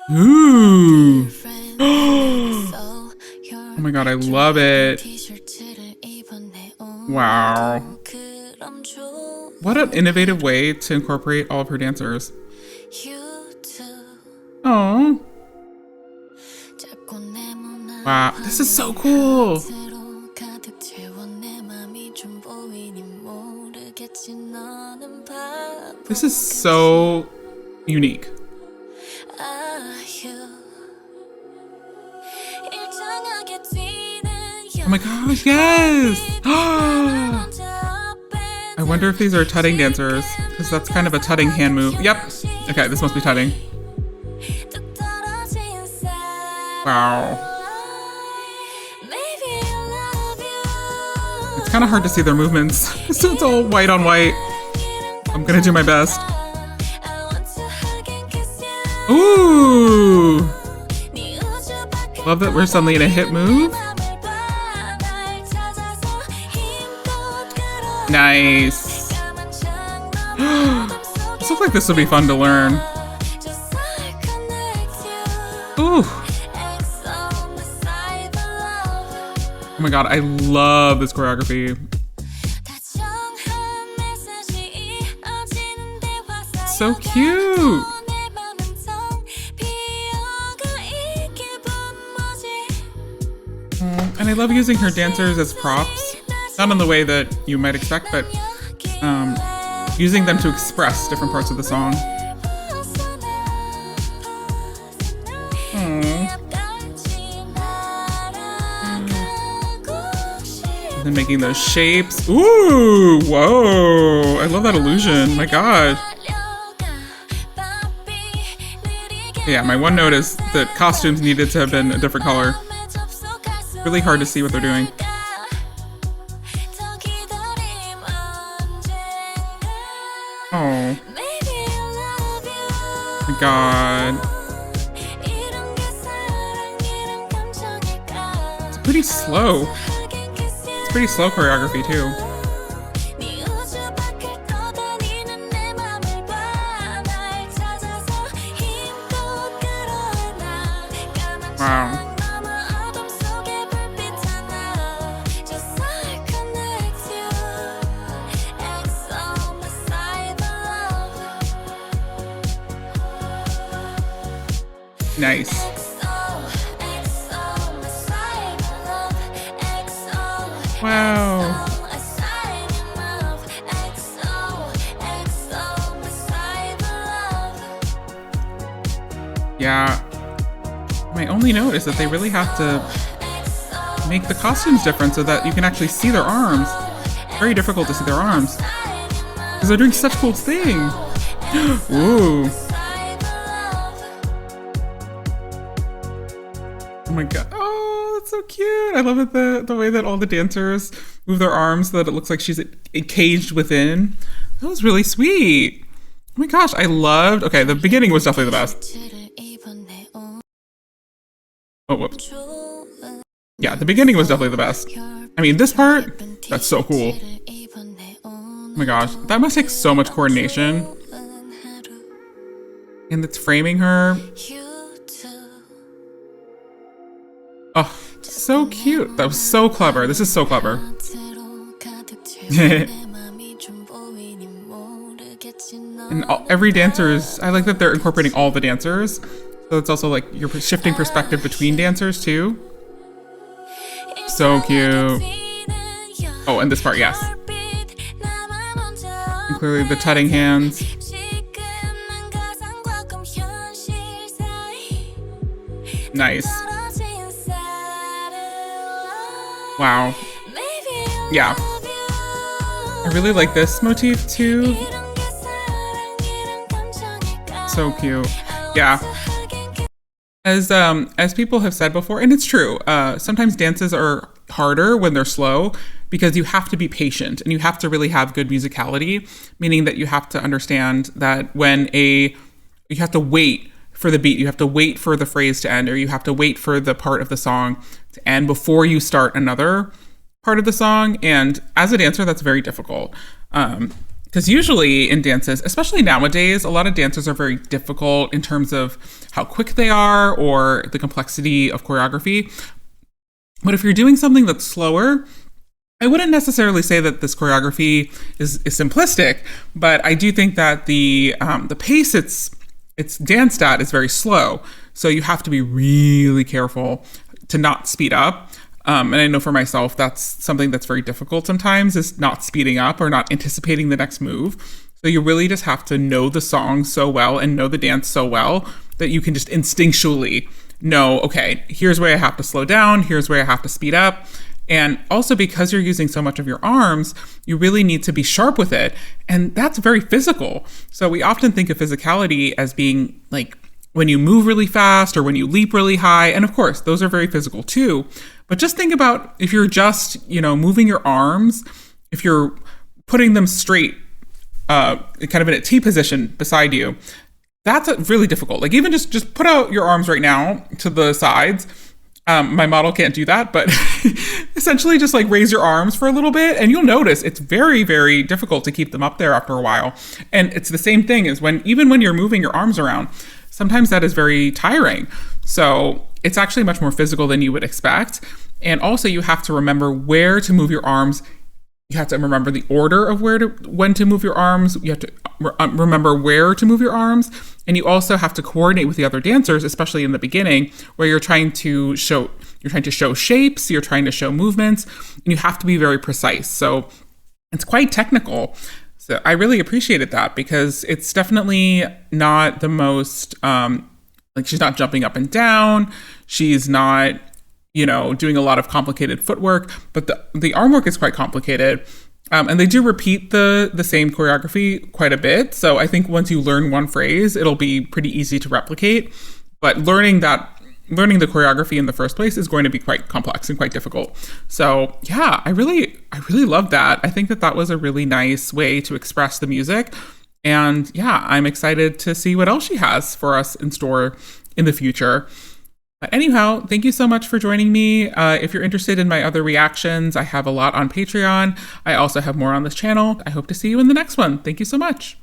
Ooh. Oh my god, I love it. Wow. What an innovative way to incorporate all of her dancers. Oh. Wow, this is so cool. This is so unique. Oh my gosh, yes! I wonder if these are tutting dancers, because that's kind of a tutting hand move. Yep. Okay, this must be tutting. Wow. It's kind of hard to see their movements, so it's all white on white. I'm gonna do my best. Ooh! Love that we're suddenly in a hip move. Nice. This looks like this would be fun to learn. Ooh. Oh my god, I love this choreography. So cute. And I love using her dancers as props. Not in the way that you might expect, but using them to express different parts of the song. And then making those shapes. Ooh, whoa. I love that illusion. My god. Yeah, my one note is that costumes needed to have been a different color. Really hard to see what they're doing. Oh. My god. It's pretty slow. It's pretty slow choreography too. Wow. Nice. Wow. Yeah. My only note is that they really have to make the costumes different so that you can actually see their arms. It's very difficult to see their arms because they're doing such cool things. Ooh. Oh my god. Oh, that's so cute. I love it, the way that all the dancers move their arms so that it looks like she's caged within. That was really sweet. Oh my gosh, I loved... Okay, the beginning was definitely the best. Oh, whoops. Yeah, the beginning was definitely the best. I mean, this part, that's so cool. Oh my gosh, that must take so much coordination. And it's framing her. Oh, so cute. That was so clever. This is so clever. And every dancer is... I like that they're incorporating all the dancers. So it's also like you're shifting perspective between dancers too. So cute. Oh, and this part, yes. And clearly the tutting hands. Nice. Wow. Yeah. I really like this motif too. So cute. Yeah. As people have said before, and it's true, sometimes dances are harder when they're slow because you have to be patient and you have to really have good musicality, meaning that you have to understand that you have to wait for the beat, you have to wait for the phrase to end, or you have to wait for the part of the song to end before you start another part of the song. And as a dancer, that's very difficult. Because usually in dances, especially nowadays, a lot of dances are very difficult in terms of how quick they are or the complexity of choreography. But if you're doing something that's slower, I wouldn't necessarily say that this choreography is simplistic, but I do think that the pace it's danced at is very slow. So you have to be really careful to not speed up. And I know for myself, that's something that's very difficult sometimes, is not speeding up or not anticipating the next move. So you really just have to know the song so well and know the dance so well that you can just instinctually know, okay, here's where I have to slow down, here's where I have to speed up. And also because you're using so much of your arms, you really need to be sharp with it. And that's very physical. So we often think of physicality as being like when you move really fast or when you leap really high. And of course, those are very physical too. But just think about if you're just, moving your arms, if you're putting them straight, kind of in a T position beside you, that's really difficult. Like even just put out your arms right now to the sides. My model can't do that, but essentially just like raise your arms for a little bit and you'll notice it's very, very difficult to keep them up there after a while. And it's the same thing as even when you're moving your arms around, sometimes that is very tiring. So it's actually much more physical than you would expect. And also you have to remember where to move your arms. You have to remember the order of when to move your arms. You have to remember where to move your arms. And you also have to coordinate with the other dancers, especially in the beginning, where you're trying to show shapes, you're trying to show movements, and you have to be very precise. So it's quite technical. So I really appreciated that because it's definitely not the most, she's not jumping up and down. She's not, doing a lot of complicated footwork, but the arm work is quite complicated. And they do repeat the same choreography quite a bit. So I think once you learn one phrase, it'll be pretty easy to replicate. But learning the choreography in the first place is going to be quite complex and quite difficult. So yeah, I really love that. I think that was a really nice way to express the music. And yeah, I'm excited to see what else she has for us in store in the future. But anyhow, thank you so much for joining me. If you're interested in my other reactions, I have a lot on Patreon. I also have more on this channel. I hope to see you in the next one. Thank you so much.